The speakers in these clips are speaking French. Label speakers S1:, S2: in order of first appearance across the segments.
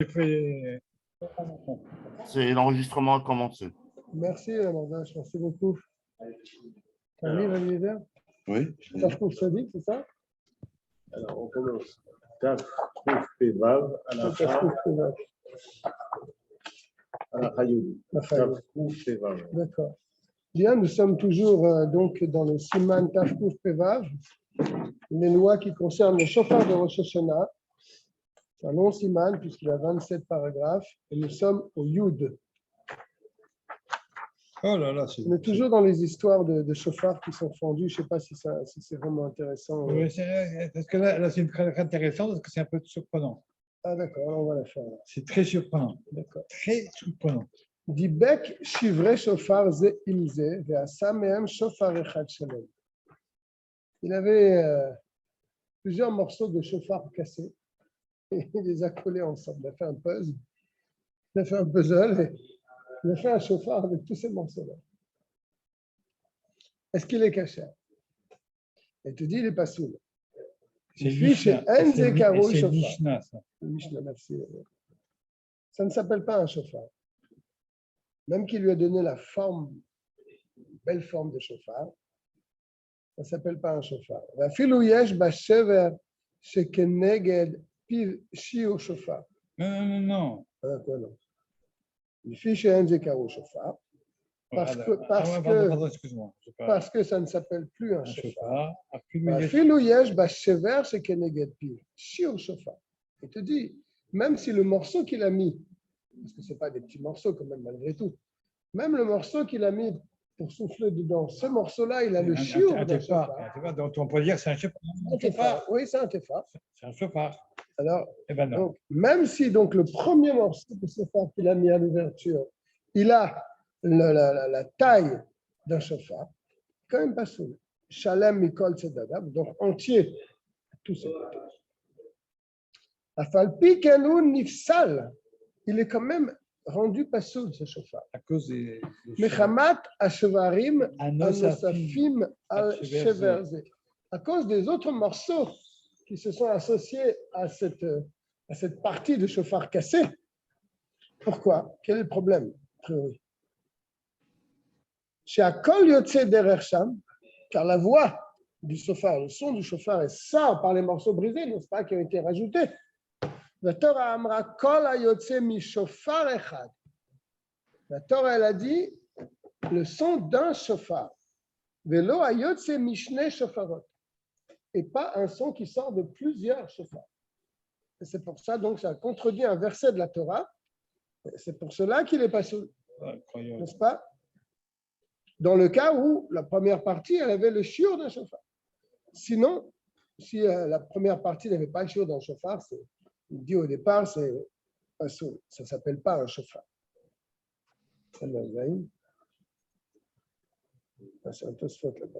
S1: fait...
S2: C'est l'enregistrement a commencé.
S3: Merci, Mordache, merci beaucoup. Un livre, Eliezer?
S4: Oui.
S3: Tafkouf Sadik, c'est ça?
S5: Alors, on commence. Tafkouf Pevav, à la
S3: Tafkouf Pevav.
S5: à la Chayoud. Tafkouf Pevav.
S3: D'accord. Bien, nous sommes toujours donc dans le Siman Tafkouf Pevav, les lois qui concernent le chauffard de Rosh Hashanah. C'est un long Siman puisqu'il y a 27 paragraphes et nous sommes au Yud.
S1: Oh là là,
S3: On est toujours dans les histoires de chauffards qui sont fendus. Je ne sais pas si c'est vraiment intéressant.
S1: Oui, parce que là c'est très intéressant parce que c'est un peu surprenant.
S3: Ah d'accord, alors on va la faire.
S1: C'est très surprenant.
S3: D'accord.
S1: Très surprenant.
S3: Dibek shivre shofar ze ilze ve'asa mehem shofar echad shalom. Il avait plusieurs morceaux de chauffard cassés et il les a collés ensemble. Il a fait un puzzle. Il a fait un puzzle et il a fait un chauffard avec tous ces morceaux-là. Est-ce qu'il est caché? Il te dit, il n'est pas sourd.
S1: C'est Mishnah, ça.
S3: Mishnah, merci. Ça ne s'appelle pas un chauffard. Même qu'il lui a donné la forme, une belle forme de chauffard, ça ne s'appelle pas un chauffard. Vafilu yesh bashever shekeneged piv shiur chauffard.
S1: Non.
S3: Quoi, non? Il fiche un zékaro chauffard. Parce que ça ne s'appelle plus un chauffard. Vafilu yesh bashever shekeneged piv shiur chauffard. Il te dit, même si le morceau qu'il a mis, parce que ce n'est pas des petits morceaux quand même malgré tout, même le morceau qu'il a mis pour souffler dedans, ce morceau-là, il a le chiour d'un chauffard.
S1: Donc on peut dire que c'est un chauffard.
S3: Oui, c'est un chauffard.
S1: C'est un chauffard.
S3: Alors,
S1: ben non.
S3: donc, même si donc, le premier morceau de chauffard qu'il a mis à l'ouverture, il a la taille d'un chauffard, quand même pas sourd. Shalem Mikol Tzedadav, donc entier, tout ce côté. Afalpi Kenoun Nifsal, il est quand même rendu pasoul, ce chauffard.
S1: À cause des
S3: Mechamat Ashevarim Anosafim Al-Sheverze. À cause des autres morceaux qui se sont associés à cette partie de chauffard cassé. Pourquoi? Quel est le problème, a priori? Chez Akol Yotze Derer Sham, car la voix du chauffard, le son du chauffard est sort par les morceaux brisés, n'est-ce pas, qui ont été rajoutés. La Torah amra kol hayotze mi shofar echad. La Torah, elle a dit le son d'un chauffard. Velo hayotze mi shnei shofarot. Et pas un son qui sort de plusieurs chauffards. Et c'est pour ça, donc, ça contredit un verset de la Torah. C'est pour cela qu'il est pas sourd. N'est-ce pas? Dans le cas où la première partie, elle avait le shiur d'un chauffard. Sinon, si la première partie n'avait pas le shiur d'un chauffard, il dit au départ, c'est pas sourd. Ça ne s'appelle pas un chauffard. C'est un Tosfot là-bas,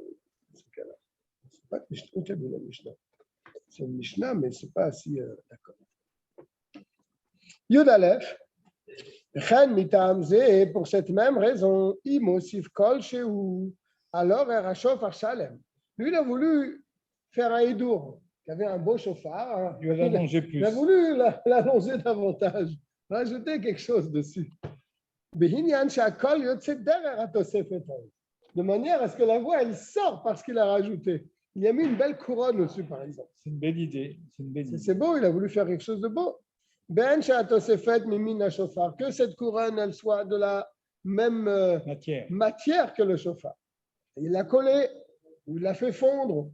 S3: ce cas-là. C'est pas la Mishnah. C'est une Mishnah, mais ce n'est pas si d'accord. Yud Aleph, Chen mitam ze, pour cette même raison, imosif kol shehu, alors Erachov Archalem. Lui, il a voulu faire un Hidour, qui avait un beau chauffard.
S1: Il va l'allonger plus.
S3: Il a voulu l'allonger davantage, rajouter quelque chose dessus. De manière à ce que la voix, elle sort parce qu'il a rajouté. Il a mis une belle couronne au-dessus, par exemple.
S1: C'est une belle idée.
S3: C'est beau, il a voulu faire quelque chose de beau. Ben Shatosefet Mimina Shofar, que cette couronne, elle soit de la même matière que le chauffard. Il l'a collé, ou il l'a fait fondre,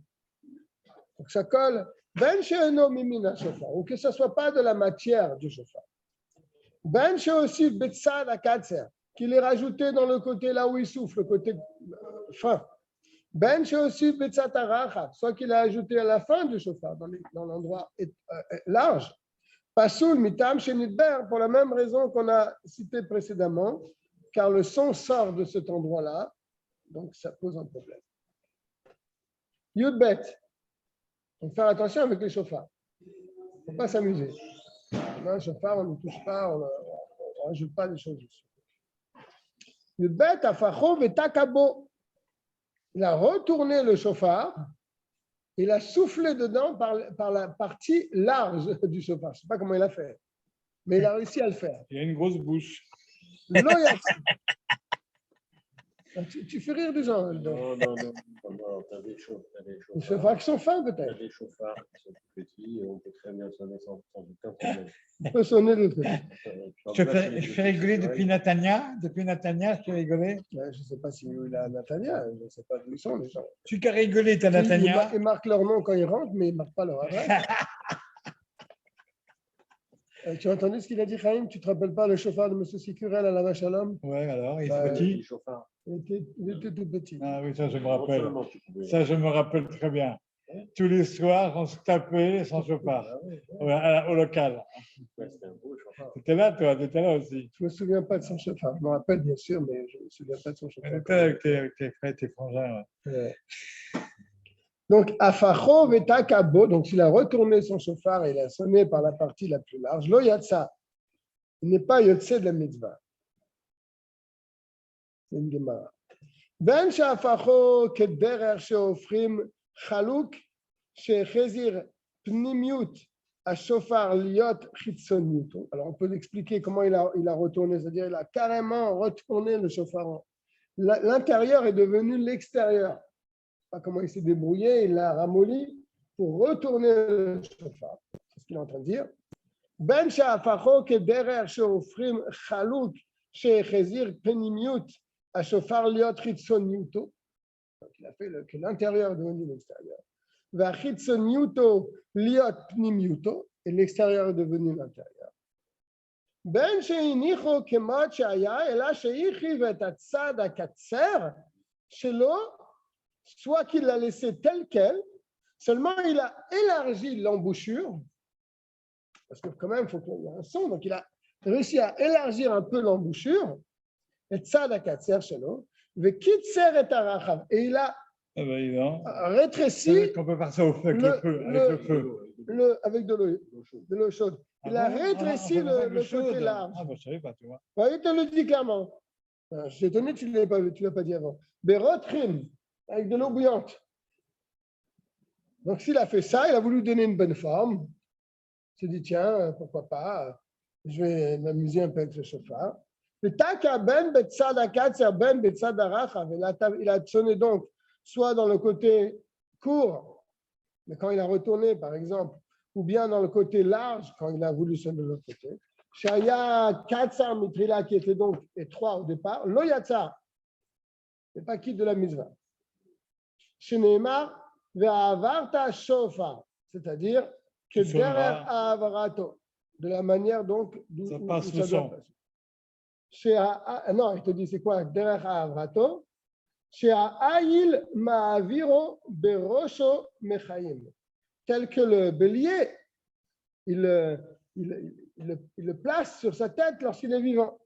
S3: pour que ça colle. Ben Sheno Mimina Shofar, ou que ce ne soit pas de la matière du chauffard. Ben aussi Betsad Akatser, qu'il est rajouté dans le côté là où il souffle, le côté fin. Ben aussi Betsad Arachat, soit qu'il a ajouté à la fin du chauffard, dans l'endroit large. Pasoul mitam shenidber, pour la même raison qu'on a cité précédemment, car le son sort de cet endroit-là, donc ça pose un problème. Yudbet, donc faire attention avec les chauffards. Il ne faut pas s'amuser. Un chauffard, on ne touche pas, on ne rajoute pas des choses dessus. Yudbet afacho vetakabo. Il a retourné le chauffard. Il a soufflé dedans par la partie large du chauffard. Je ne sais pas comment il a fait. Mais il a réussi à le faire.
S1: Il a une grosse bouche.
S3: Lo yatsa. Tu fais rire des gens.
S5: Non, t'as des chauffards.
S3: Les chauffards qui sont fins,
S5: T'as
S3: peut-être.
S5: des chauffards qui sont plus petits et on peut très bien sonner sans aucun problème.
S3: On peut sonner le truc.
S1: Je fais rigoler depuis Natania. Depuis Natania, je fais rigoler.
S3: Je ne sais pas si il a Natania. Je ne sais pas d'où ils sont, les gens.
S1: Tu qu'as rigolé, t'as Natania.
S3: Ils marquent leur nom quand ils rentrent, mais ils ne marquent pas leur adresse. Tu as entendu ce qu'il a dit, Chaim? Tu ne te rappelles pas le chauffard de M. Sicurel à la vache à l'homme?
S1: Ouais, alors, il est
S3: Bah,
S1: petit.
S3: Il était tout petit.
S1: Ah oui, ça, je me rappelle. Ça, je me rappelle très bien. Tous les soirs, on se tapait sans chauffard. Ouais, au local. Tu étais là, toi? Tu étais là aussi.
S3: Je ne me souviens pas de son chauffard. Je me rappelle, bien sûr, mais je ne me souviens pas de son chauffard.
S1: Tu étais là avec tes frères et tes frangins.
S3: Ouais. Donc, Afacho vetakabo, donc il a retourné son chauffard et il a sonné par la partie la plus large. Lo yatsa, il n'est pas yotse de la mitzvah. C'est une gemara. Ben she'afacho kederer she'ofrim chaluk she'chezir pnimiut ashofar liot chitzoniut. Alors, on peut expliquer comment il a retourné, c'est-à-dire il a carrément retourné le chauffard. L'intérieur est devenu l'extérieur. Pas comment il s'est débrouillé, il l'a ramolli pour retourner le chauffard. C'est ce qu'il est en train de dire. Ben she'afacho kederer she'ofrim chaluk she'chezir pnimiut ashofar liot chitzoniuto. Donc il a fait que l'intérieur est devenu l'extérieur. Va chitzoniuto liot pnimiuto, et l'extérieur est devenu l'intérieur. Ben she'inicho kemot she'aya ela she'ichiv et hatzad hakatser shelo. Soit qu'il l'a laissé tel quel, seulement il a élargi l'embouchure, parce que quand même, il faut qu'il y ait un son, donc il a réussi à élargir un peu l'embouchure, et il a rétréci.
S1: On peut faire ça au feu, avec le feu.
S3: Avec de l'eau chaude. Il a rétréci le côté large.
S1: Ah, bah, je ne savais pas, tu vois.
S3: Ouais, il te le dit clairement. Je suis étonné que tu ne l'as pas dit avant. Berotrim, avec de l'eau bouillante. Donc, s'il a fait ça, il a voulu donner une bonne forme. Il s'est dit, tiens, pourquoi pas, je vais m'amuser un peu avec ce chauffard. Il a sonné donc soit dans le côté court, mais quand il a retourné, par exemple, ou bien dans le côté large, quand il a voulu sonner de l'autre côté. Shaya Katsar Mitrila, qui était donc étroit au départ, Lo Yatsa, c'est pas quitte de la mitzvah. Sheneemar ve'avarta shofar, c'est-à-dire que derrière avarato, de la manière donc d'où
S1: ça passe
S3: où
S1: le
S3: ça doit
S1: son.
S3: passer. Non, il te dit c'est quoi derrière avarato? She'a'il ma'aviro berosho mechaim, tel que le bélier, il le place sur sa tête lorsqu'il est vivant.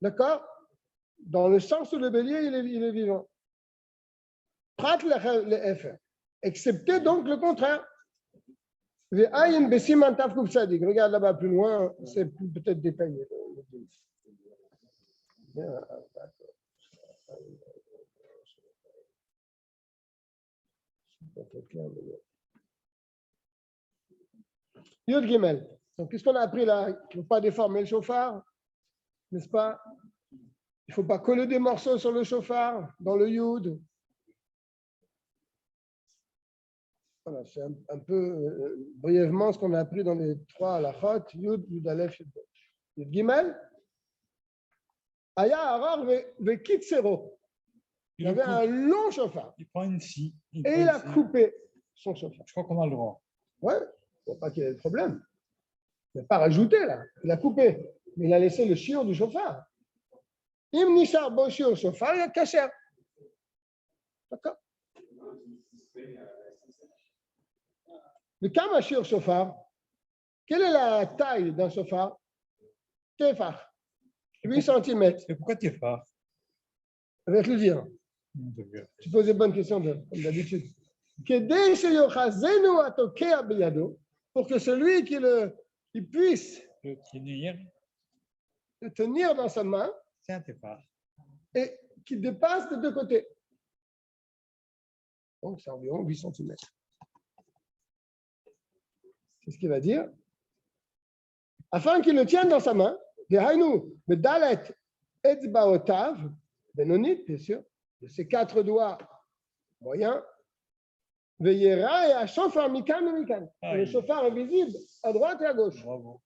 S3: D'accord? Dans le sens où le bélier, il est vivant. Prat le F. Excepté donc le contraire. Regarde là-bas plus loin, c'est peut-être détaillé. Yud Gimel. Donc, qu'est-ce qu'on a appris là? Il ne faut pas déformer le chauffard, n'est-ce pas? Il ne faut pas coller des morceaux sur le chauffard, dans le Yud. Voilà, c'est un peu brièvement ce qu'on a appris dans les trois halachot, Yud, Yud Aleph, Yud Gimel. Aya Arar ve Kitsero. Il avait un long chauffard.
S1: Il prend une scie.
S3: Et il a coupé son chauffard.
S1: Je crois qu'on a le droit.
S3: Ouais, il ne faut pas qu'il y ait de problème. Il n'a pas rajouté là. Il a coupé. Mais il a laissé le shiur du chauffard. Im nishar bo shiur chauffard, il a kasher. D'accord? Le kama shiur chauffard, quelle est la taille d'un chauffard? Tefach, 8 cm.
S1: Et pourquoi tu es fort?
S3: Je vais te le dire. Tu poses des bonnes questions comme d'habitude. Pour que celui qui puisse
S1: Le
S3: tenir dans sa main
S1: c'est un tefar.
S3: et qui dépasse des deux côtés. Donc, c'est environ 8 cm. C'est ce qu'il va dire. afin qu'il le tienne dans sa main. Dehainu, Bedalet Etzbaotav, Benonit, bien sûr, de ses 4 doigts moyens. Veillera et à chauffard mikan et mikan. Le chauffard est visible à droite et à gauche.
S1: Bravo.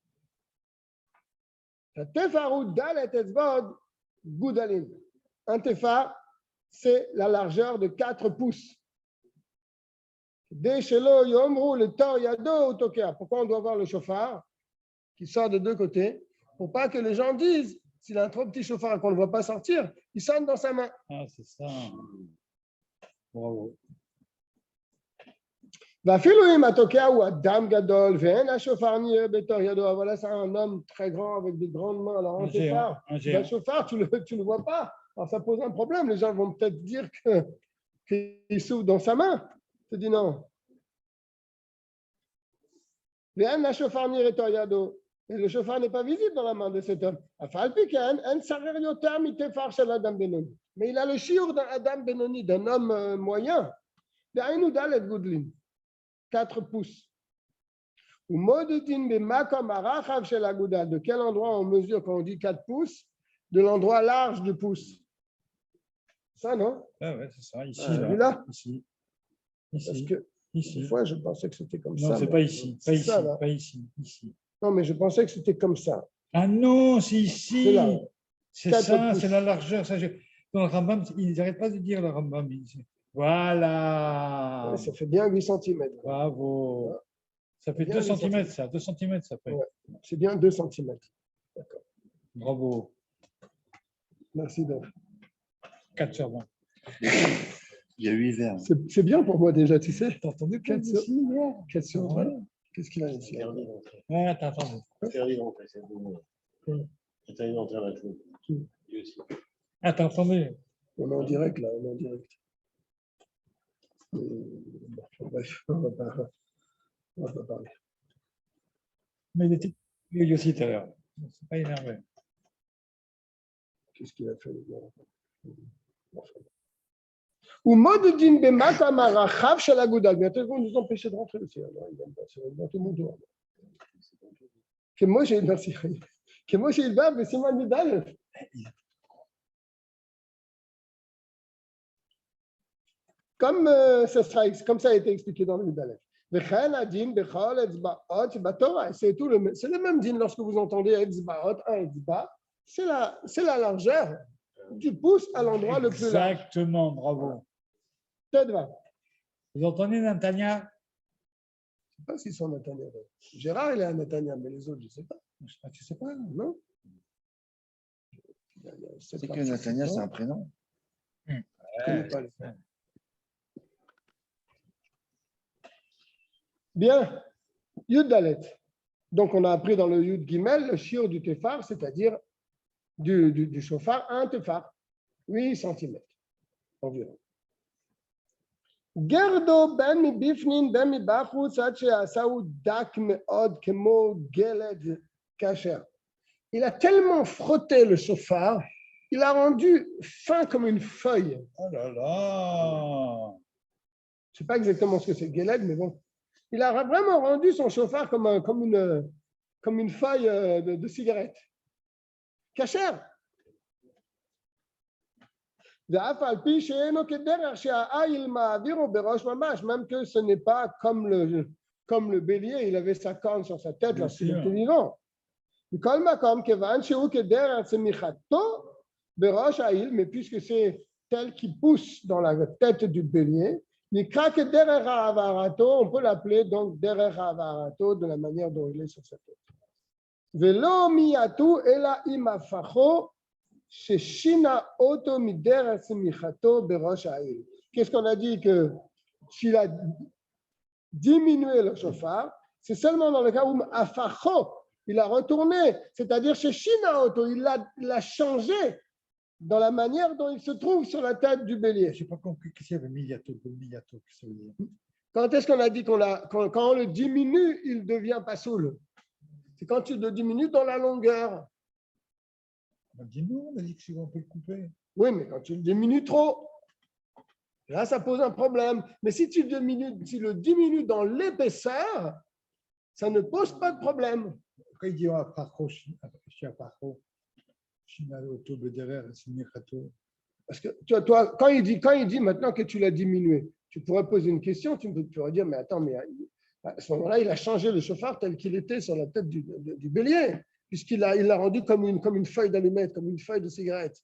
S3: Tefaru Dalet Etzbaot Goudalim. Un tefar, c'est la largeur de 4 pouces. Deshelo Yomru le Tor Yado ou Tokea. Pourquoi on doit voir le chauffard qui sort de 2 côtés? Pour pas que les gens disent, s'il a un trop petit chauffard et qu'on ne le voit pas sortir, il sonne dans sa main.
S1: Ah, c'est ça. Bravo.
S3: Voilà, c'est un homme très grand avec des grandes mains. Alors, un chauffard, le chauffard, tu ne le vois pas. Alors, ça pose un problème. Les gens vont peut-être dire qu'il souffle dans sa main. Je dis non. Et le chauffard n'est pas visible dans la main de cet homme. Mais il a le shiur d'un Adam Benoni, d'un homme moyen. 4 pouces. De quel endroit on mesure quand on dit 4 pouces? De l'endroit large du pouce. Ça, non?
S1: Ah ouais, c'est ça, ici.
S3: Là.
S1: Ici.
S3: Parce que
S1: ici.
S3: Une fois, je pensais que c'était comme
S1: ça. Non, c'est pas ici. Pas ici, ça, pas ici. Ici.
S3: Non, mais je pensais que c'était comme ça.
S1: Ah non, c'est ici. C'est ça,
S3: pouces.
S1: C'est la largeur. Ça, dans le Rambam, ils n'arrêtent pas de dire le Rambam. Voilà.
S3: Ouais, ça fait bien 8 cm.
S1: Bravo. Ouais. Ça fait 2 cm, ça. 2 cm, ça fait.
S3: Ouais. C'est bien 2 cm. D'accord.
S1: Bravo.
S3: Merci, Dov.
S1: 4 sur 20.
S2: Il y a 8 verres.
S3: C'est bien pour moi déjà, tu sais.
S1: T'as entendu
S3: 4 sur 20. Qu'est-ce qu'il a ici?
S1: Ouais, t'as entendu.
S5: Interdit d'entrer, c'est bon. Interdit d'entrer à la tour. Lui aussi.
S1: Ah, t'as entendu?
S3: On est en direct là, on est en direct. Bref, on va pas parler.
S1: Mais il était lui aussi tout à l'heure. C'est pas énervé.
S3: Qu'est-ce qu'il a fait? Ou mode din bemata marachav shel agudal. Bientôt vous nous empêchez de rentrer aussi. C'est bientôt mon tour. Que moi j'ai merci. Que moi j'ai le bab, mais c'est moi Nidal. Comme ça a été expliqué dans le Midalef. C'est le même din lorsque vous entendez etzbaot, un etzba, c'est la largeur du pouce à l'endroit le plus large.
S1: Exactement, bravo. Vous entendez Natania?
S3: Je ne sais pas s'ils sont Natania. Gérard, il est un Natania, mais les autres, je ne sais pas.
S1: Tu ne sais pas,
S3: non?
S2: C'est que Natania, c'est un prénom.
S3: Je ne connais pas les prénoms. Bien, Yud Dalet. Donc, on a appris dans le Yud Gimel le shiur du tefar, c'est-à-dire du chauffard, un tefar, 8 cm environ. Gerdo ben mi bifnin ben mi bachutz ad she'asahu dak me'od kemo geled kasher. Il a tellement frotté le chauffard, il a rendu fin comme une feuille.
S1: Oh là là!
S3: Je ne sais pas exactement ce que c'est geled, mais bon. Il a vraiment rendu son chauffard comme une feuille de cigarette. Kasher. Même que ce n'est pas comme le bélier, il avait sa corne sur sa tête lorsqu'il était vivant. Mais puisque c'est tel qui pousse dans la tête du bélier, on peut l'appeler donc Derer Havarato de la manière dont il est sur sa tête. Velo miyatu ela imafacho sheshina oto miderer semichato berosh ha'il. Qu'est-ce qu'on a dit que s'il a diminué le chauffard, c'est seulement dans le cas où afacho, il a retourné, c'est-à-dire sheshina oto, il l'a changé dans la manière dont il se trouve sur la tête du bélier.
S1: Je n'ai pas compris qu'est-ce qu'il y avait miyato, qu'est-ce que ça veut dire?
S3: Quand est-ce qu'on a dit quand on le diminue, il devient pas soul? C'est quand tu le diminues dans la longueur.
S1: On a dit non, on a dit qu'on peut le couper.
S3: Oui, mais quand tu le diminues trop, là, ça pose un problème. Mais si tu le diminues dans l'épaisseur, ça ne pose pas de problème.
S1: Quand il dit à Parco, chez Parco, Shinaloto, Bederer, Sinichato.
S3: Parce que toi, quand il dit maintenant que tu l'as diminué, tu pourrais poser une question, tu pourrais dire, mais attends, mais à ce moment-là, il a changé le chauffard tel qu'il était sur la tête du bélier, puisqu'il l'a rendu comme une feuille d'allumette, comme une feuille de cigarette.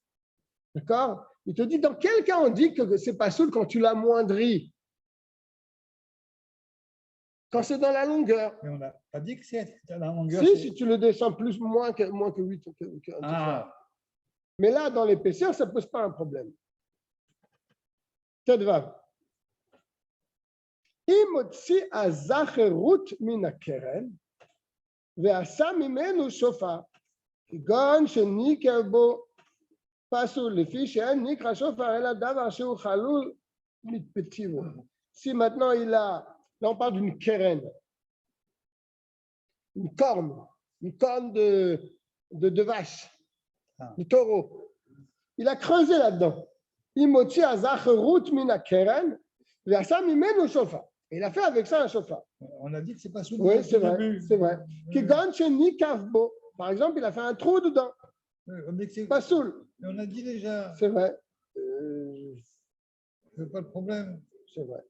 S3: D'accord? Il te dit, dans quel cas on dit que c'est pas soul quand tu l'amoindris? Quand c'est dans la longueur.
S1: Mais on n'a pas dit que c'est dans la longueur.
S3: Si tu le descends moins que 8. Mais là, dans l'épaisseur, ça ne pose pas un problème. Tedvav. Imotsi azacherut mina keren, ve'asa mimenu shofar, kigon shenikar bo pasul lefi she'en nikra shofar ela davar shehu chalul mitpetivo. Si maintenant là on parle d'une keren, une corne de vache, du taureau. Il a creusé là-dedans. Imotsi azacherut mina keren, ve'asa mimenu shofar. Il a fait avec ça un chauffard.
S1: On a dit que c'est pas sous.
S3: Oui, c'est vrai, c'est vrai. Par exemple, il a fait un trou dedans. Pas soul.
S1: Mais on a dit déjà.
S3: C'est vrai.
S1: C'est pas le problème.
S3: C'est vrai.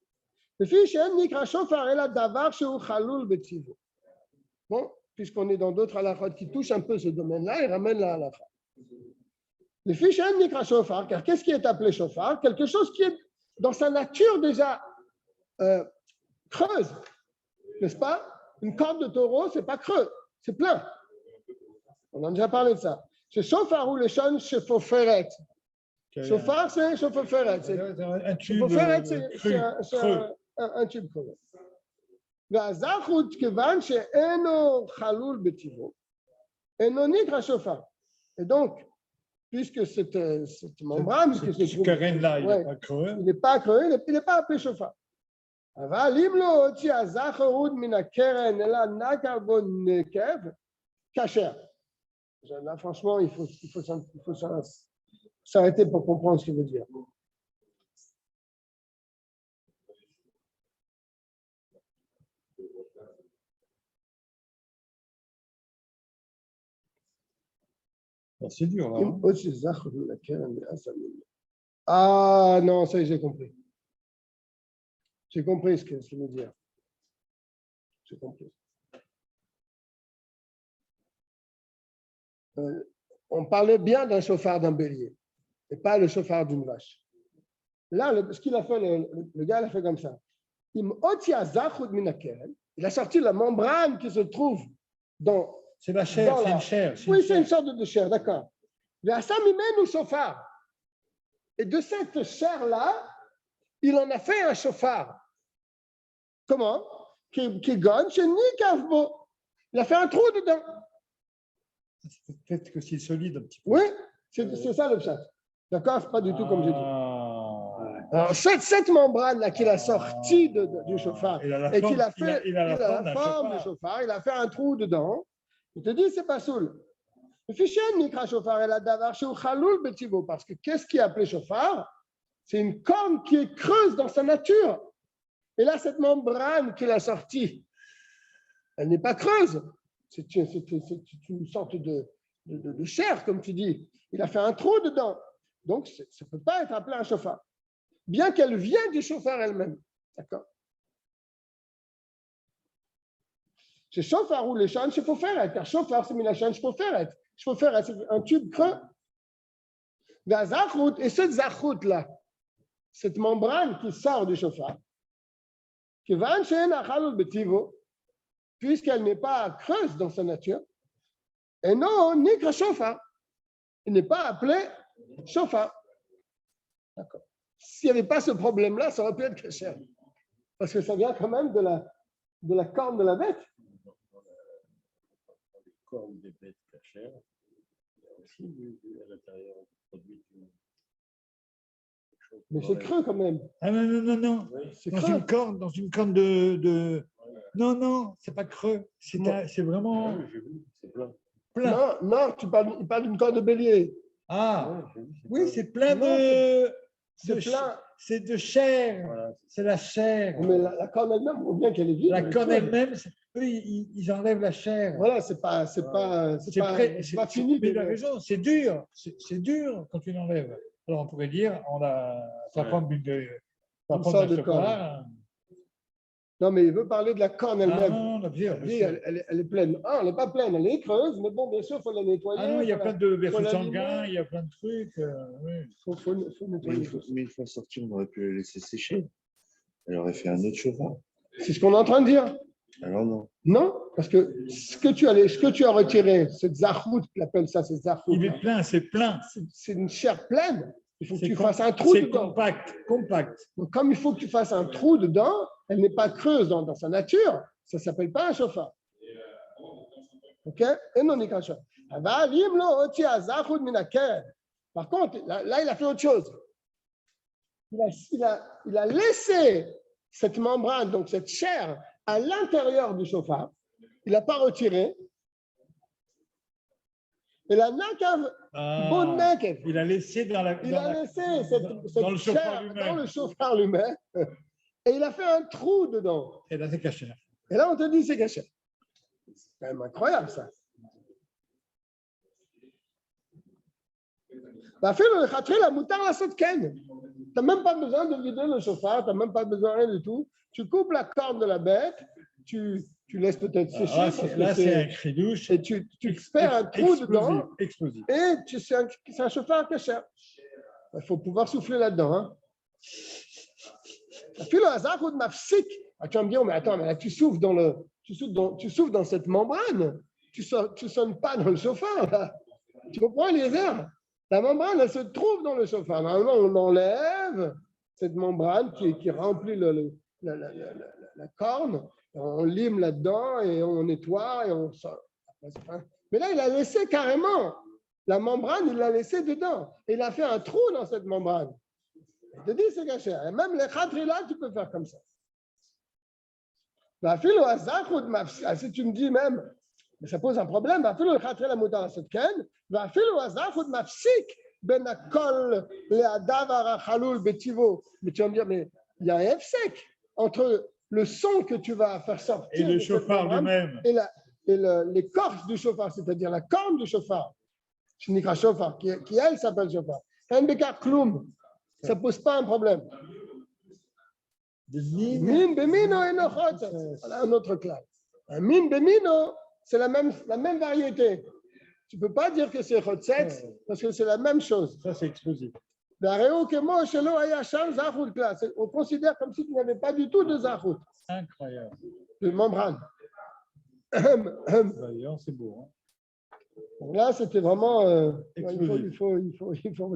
S3: Le fiche nikra shofar ela davar shehu chalul betzivo. Bon, puisqu'on est dans d'autres halachot qui touchent un peu ce domaine-là, il ramène la halakha. Le fiche nikra shofar, car qu'est-ce qui est appelé shofar? Quelque chose qui est dans sa nature déjà creuse, n'est-ce pas? Une corde de taureau, c'est pas creux, c'est plein. On a déjà parlé de ça. C'est shofar ou le shon shefoferet. Shofar, c'est shefoferet.
S1: Un tube.
S3: Shefoferet, c'est un tube creux. והזכות, כיוון שאינו חלול בטבעו, אינו נקרא shofar. Et donc, puisque cette membrane,
S1: ce carène-là, il n'est pas creux.
S3: Il n'est pas creux, il n'est pas appelé shofar. אבל אם לא הוציא הזכרות מן הקרן אלא נקר בו נקב, כשר. Là, franchement, il faut s'arrêter pour comprendre ce qu'il veut dire.
S1: C'est dur, là.
S3: Ah non, ça j'ai compris. J'ai compris ce qu'il veut dire. J'ai compris. On parlait bien d'un chauffard d'un bélier et pas le chauffard d'une vache. Là, ce qu'il a fait, le gars, il a fait comme ça. Il a sorti la membrane qui se trouve dans.
S1: C'est la chair, c'est une chair.
S3: Oui, c'est une sorte de chair, d'accord. Et de cette chair-là, il en a fait un chauffard. Comment? Qui gagne chez Nikavbo. Il a fait un trou dedans.
S1: Peut-être que c'est solide un petit peu.
S3: Oui, c'est ça le chat. D'accord? C'est pas du tout comme j'ai dit. Alors, cette membrane-là qu'il a sortie du chauffard et qu'il a fait la forme du chauffard, il a fait un trou dedans. Il te dit, c'est pas soul. Le fichier Nikra chauffard et la davar chez Khaloul Betivo. Parce que qu'est-ce qui est appelé chauffard? C'est une corne qui est creuse dans sa nature. Et là, cette membrane qu'il a sortie, elle n'est pas creuse. C'est une sorte de chair, comme tu dis. Il a fait un trou dedans. Donc, ça ne peut pas être appelé un chauffard. Bien qu'elle vienne du chauffard elle-même. D'accord? C'est chauffard ou les chans, il faut faire. Car chauffard, c'est mis la chaîne, il faut faire. Il faut faire, c'est un tube creux. Et cette zachout-là, cette membrane qui sort du chauffard, puisqu'elle n'est pas creuse dans sa nature, et non, ni que chauffard. Il n'est pas appelé chauffard. D'accord. S'il n'y avait pas ce problème-là, ça aurait pu être kasher. Parce que ça vient quand même de la corne de la bête.
S5: Les cornes des bêtes kasher, il y a aussi à l'intérieur produit
S3: mais c'est creux quand même.
S1: Ah non. Oui. Dans une corne de... Non, c'est pas creux. C'est vraiment...
S5: C'est plein.
S3: Non, il parle d'une corne de bélier.
S1: Ah, oui, c'est plein de... C'est de chair. Voilà. C'est la chair.
S3: Mais la corne elle-même, on voit bien qu'elle est vide.
S1: La corne elle-même, eux, ils enlèvent la chair.
S3: Voilà, c'est pas fini.
S1: Mais il a raison, c'est dur. C'est dur quand tu l'enlèves. Alors, on pourrait dire, ça prend
S3: de corps. Non, mais il veut parler de la corne elle-même. Elle est pleine. Elle n'est pas pleine, elle est creuse, mais bon, bien sûr, il faut la nettoyer.
S1: Il y a plein de vaisseaux sanguins, il y a plein de trucs.
S3: Oui. Faut nettoyer.
S2: Mais une fois sortie, on aurait pu la laisser sécher. Elle aurait fait un autre chauffard.
S3: C'est ce qu'on est en train de dire.
S2: Alors non.
S3: Non, parce que ce que tu as retiré, c'est zachout, qu'il appelle ça, c'est zachout.
S1: Il est plein, c'est plein.
S3: C'est une chair pleine. Il faut que tu fasses un trou dedans.
S1: C'est compact.
S3: Donc, comme il faut que tu fasses un trou dedans, elle n'est pas creuse dans sa nature. Ça ne s'appelle pas un chauffard. OK? Et non, il Par contre, là, il a fait autre chose. Il a laissé cette membrane, donc cette chair, à l'intérieur du chauffard. Il n'a pas retiré. Et la nakav, bon nakav.
S1: Il a laissé
S3: cette chair dans le chauffard lui-même. Et il a fait un trou dedans.
S1: Et là, c'est caché.
S3: Et là, on te dit c'est caché. C'est quand même incroyable, ça. Tu n'as même pas besoin de vider le chauffard, tu n'as même pas besoin de rien du tout. Tu coupes la corne de la bête, tu laisses peut-être sécher.
S1: Là, c'est un cri douche.
S3: Et tu fais un trou dedans.
S1: Explosif.
S3: Et c'est un chauffard caché. Il faut pouvoir souffler là-dedans. Hein. Tu vas me dire, mais attends, mais là, tu souffles dans cette membrane. Tu ne sonnes pas dans le chauffard. Là. Tu comprends les airs? La membrane, elle se trouve dans le chauffard. Normalement, on enlève cette membrane qui remplit la corne. On lime là-dedans et on nettoie et on sort. Mais là, il a laissé carrément la membrane, il l'a laissé dedans. Et il a fait un trou dans cette membrane. Il te dit, c'est caché. Et même les khatrilas, tu peux faire comme ça. Si tu me dis même, mais ça pose un problème, mais tu vas me dire, mais il y a un F-sec entre le son que tu vas faire sortir
S1: et le chauffard lui-même
S3: et l'écorce du chauffard, c'est-à-dire la corne du chauffard, qui elle s'appelle chauffard. Ça ne pose pas un problème. Min bemino et nochot, voilà un autre classe. Un min bemino, c'est la même variété. Tu ne peux pas dire que c'est chotset parce que c'est la même chose.
S1: Ça, c'est explosif.
S3: On considère comme si tu n'avais pas du tout de zachout.
S1: Incroyable.
S3: De membrane.
S1: C'est beau. Hein.
S3: Donc là, c'était vraiment. Il faut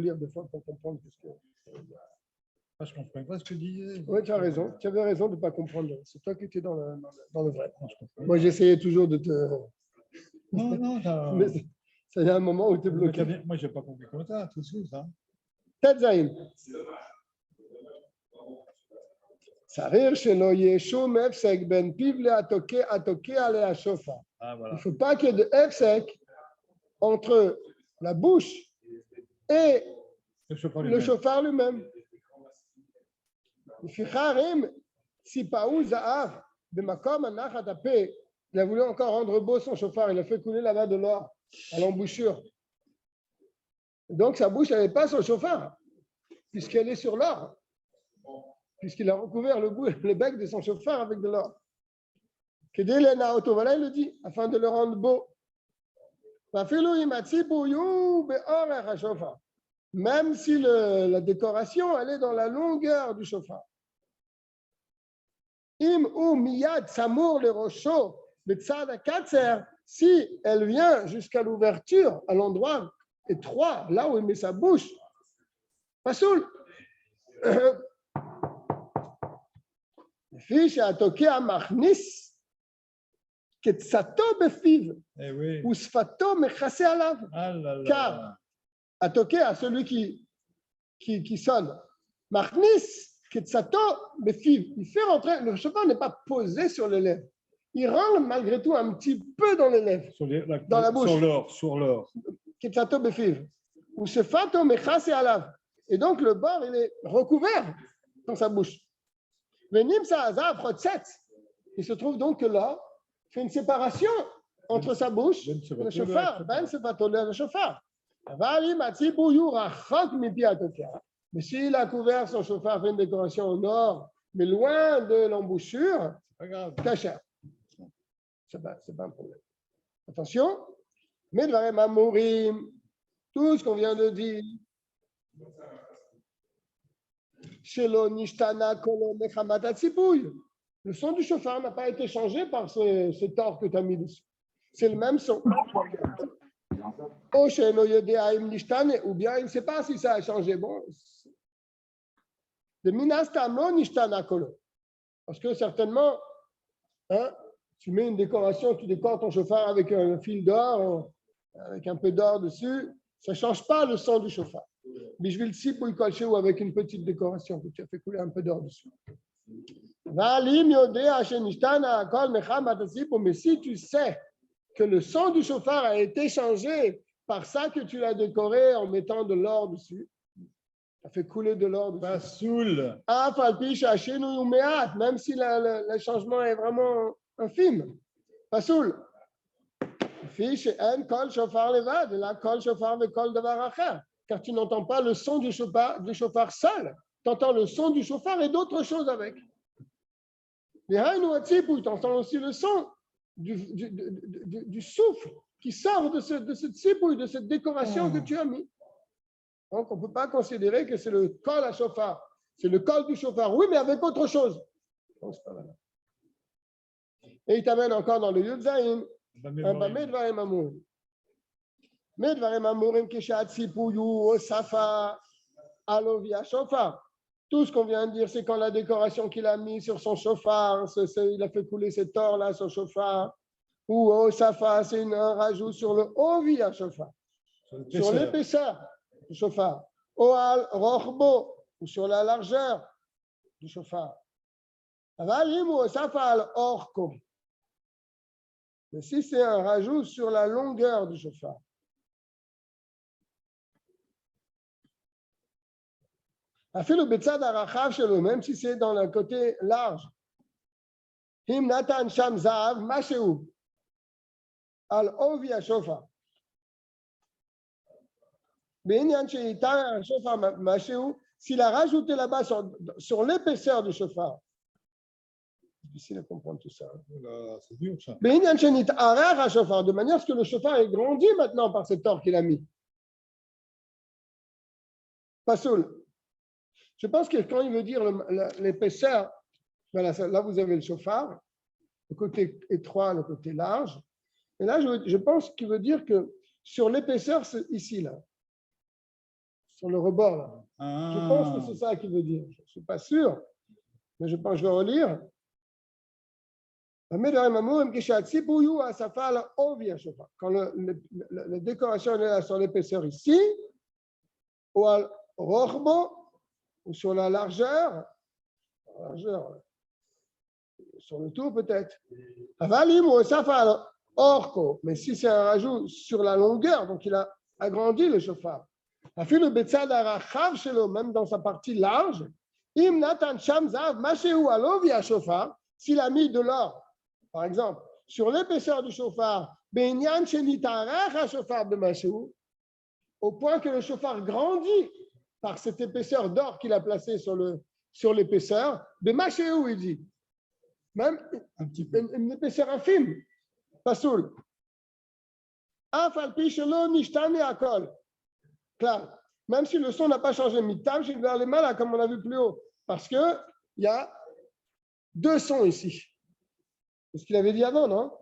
S3: lire des fois pour comprendre ce que.
S1: Je ne comprends pas ce que tu disais.
S3: Oui, tu as raison. Tu avais raison de ne pas comprendre. C'est toi qui étais dans le vrai. Moi, j'essayais toujours de te.
S1: Non.
S3: Mais ça y a un moment où tu es bloqué.
S1: Moi, je n'ai pas compris comme ça, tout de suite. Hein.
S3: Tetzaïm. Sarir shelo yeshum efsek ben piv le atoke ale hashofa. Il ne faut pas qu'il y ait de efsek entre la bouche et le chauffard lui-même. Il a voulu encore rendre beau son chauffard. Il a fait couler là-bas de l'or à l'embouchure. Donc sa bouche n'avait pas son chauffard, puisqu'elle est sur l'or, puisqu'il a recouvert le bec de son chauffard avec de l'or. Voilà, il le dit, afin de le rendre beau. Même si la décoration, elle est dans la longueur du chauffard. Si elle vient jusqu'à l'ouverture, à l'endroit étroit, là où il met sa bouche, pas saoul. Fiche à toquer à Machnis, Ketsato befiv, ou Sfato mechase alav. Car à toquer à celui qui sonne, Machnis, Ketsato befiv, il fait rentrer, le chauffard n'est pas posé sur les lèvres. Il rentre malgré tout un petit peu dans les lèvres, dans la bouche.
S1: Sur l'or.
S3: Ketsato befiv, ou Sfato mechase alav. Et donc le bord, il est recouvert dans sa bouche. Il se trouve donc que là, fait une séparation entre sa bouche et le chauffard. Le chauffard. Mais s'il a couvert son chauffard, fait une décoration au nord, mais loin de l'embouchure, caché. C'est pas un problème. Attention, Medvarem Amurim, tout ce qu'on vient de dire. Shelo Nishtana Kolo Mechamat Atzipouy. Le son du chauffard n'a pas été changé par ce tord que tu as mis dessus. C'est le même son. Ou bien il ne sait pas si ça a changé. Bon, de Minastamlo Nishtana Kolo. Parce que certainement, tu mets une décoration, tu décores ton chauffard avec un fil d'or, avec un peu d'or dessus, ça ne change pas le son du chauffard. Bishvil pour y ou avec une petite décoration que tu as fait couler un peu d'or dessus. Mais si tu sais que le son du chauffard a été changé par ça que tu l'as décoré en mettant de l'or dessus, tu as fait couler de l'or dessus.
S1: Pasoul.
S3: Même si le changement est vraiment infime. Pasoul. Car tu n'entends pas le son du chauffard seul, tu entends le son du chauffard et d'autres choses avec. Tu entends aussi le son du souffle qui sort de ce tsipouille, de cette décoration que tu as mis. Donc on ne peut pas considérer que c'est le col à chauffard, c'est le col du chauffard, oui, mais avec autre chose. Donc, c'est pas mal. Et il t'amène encore dans le Yudzaïm. Medvarem Amurim. Medvarem Amurim Kishat Sipuyu Safa Alovia Shofar. Tout ce qu'on vient de dire, c'est quand la décoration qu'il a mis sur son chauffard, il a fait couler cet or-là sur son chauffard, ou Safa, c'est un rajout sur le Ovia Shofar, sur l'épaisseur du chauffard, ou al Rochbo, ou sur la largeur du chauffard. Avalim ou Safa al Orko. Mais si c'est un rajout sur la longueur du chauffard, a fait le Betsad Arachav Shelo, même si c'est dans le côté large. Him Natan Sham Zahav Masheu Al Ovi HaShofar. Be'inyan Sheita HaShofar Masheu, s'il a rajouté là-bas sur l'épaisseur du chauffard. C'est difficile à comprendre tout ça.
S1: C'est dur ça.
S3: Be'inyan Sheita Arar HaShofar, de manière à ce que le chauffard ait grandi maintenant par cet or qu'il a mis. Pasoul. Je pense que quand il veut dire l'épaisseur, voilà, là vous avez le chauffard, le côté étroit, le côté large. Et là, je pense qu'il veut dire que sur l'épaisseur, c'est ici, là, sur le rebord, là. Je pense que c'est ça qu'il veut dire. Je ne suis pas sûr, mais je pense que je vais relire. Quand la décoration est là sur l'épaisseur ici, ou al rochbo, ou sur la largeur, sur le tour peut-être. Mais si c'est un rajout sur la longueur, donc il a agrandi le chauffard. Même dans sa partie large, s'il a mis de l'or, par exemple, sur l'épaisseur du chauffard, au point que le chauffard grandit par cette épaisseur d'or qu'il a placée sur l'épaisseur, de Machéou, il dit. Même une épaisseur infime. Pasoul. Clair. Même si le son n'a pas changé, mitam, j'ai vers les mains, comme on a vu plus haut. Parce qu'il y a deux sons ici. C'est ce qu'il avait dit avant, non?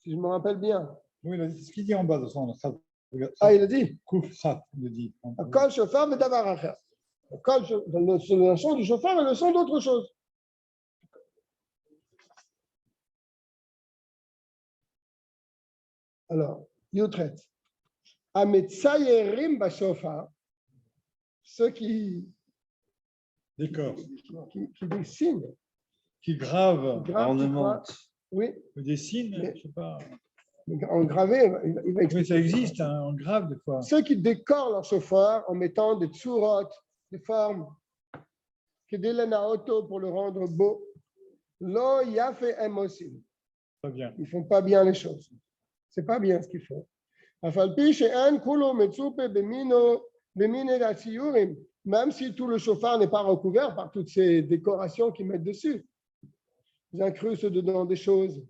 S3: Si je me rappelle bien.
S1: Oui, il a dit ce qu'il dit en bas de son.
S3: Ah, il a dit
S1: Koufrat, il a dit.
S3: Kol chauffard, mais d'avoir à faire. Le son du chauffard et le son d'autre chose. Alors, Yotret. Ametsayerim bashofar, ceux qui
S1: D'accord.
S3: Qui dessinent.
S1: Qui gravent.
S2: Ornemente.
S3: Oui.
S1: Dessinent, je ne sais pas.
S3: En gravé, il va expliquer.
S1: Oui, ça existe, hein, en grave des fois.
S3: Ceux qui décorent leur chauffeur en mettant des tsurotes, des formes, qui délènent à auto pour le rendre beau. Lo yafe emosim.
S1: Pas bien.
S3: Ils ne font pas bien les choses. Ce n'est pas bien ce qu'ils font. Même si tout le chauffard n'est pas recouvert par toutes ces décorations qu'ils mettent dessus. Ils incrustent dedans des choses.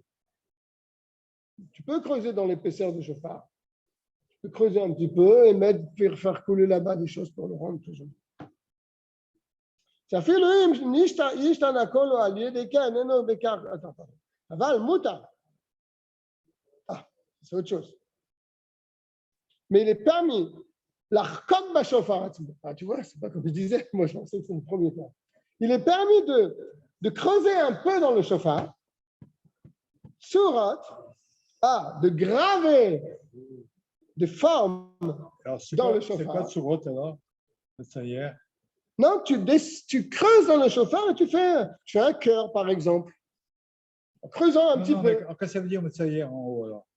S3: Tu peux creuser dans l'épaisseur du chauffard. Tu peux creuser un petit peu et faire couler là-bas des choses pour le rendre plus joli. שאפילו אם ישתן הכל או על ידי כן, אינו בכך, אבל מותר. C'est autre chose. Mais il est permis, l'arcom bachofar, tu vois, c'est pas comme je disais, moi je pensais que c'est le premier point. Il est permis de creuser un peu dans le chauffard, de graver des formes dans le chauffard.
S1: C'est quoi de sourate alors? Ça y est.
S3: Non, tu creuses dans le chauffard et tu fais un cœur, par exemple. En creusant un petit peu.
S1: Qu'est-ce que ça veut dire, Metsayer, en haut alors?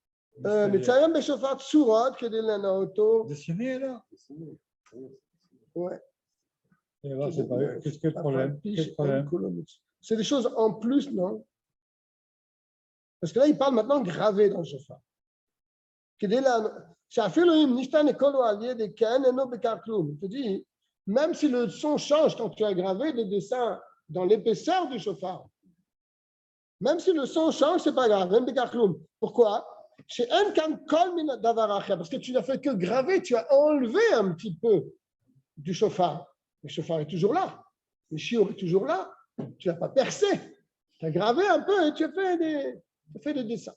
S3: Metsayer bechofar tsurot, kedel auto.
S1: Dessiné là?
S3: Ouais.
S1: Et alors, c'est pas qu'est-ce que le problème?
S3: C'est des choses en plus, non? Parce que là, il parle maintenant gravé dans le chauffard. Il te dit, même si le son change quand tu as gravé des dessins dans l'épaisseur du chauffard, même si le son change, ce n'est pas grave. Pourquoi? Parce que tu n'as fait que graver, tu as enlevé un petit peu du chauffard. Le chauffard est toujours là. Le chiour est toujours là. Tu n'as pas percé. Tu as gravé un peu et tu as fait des dessins.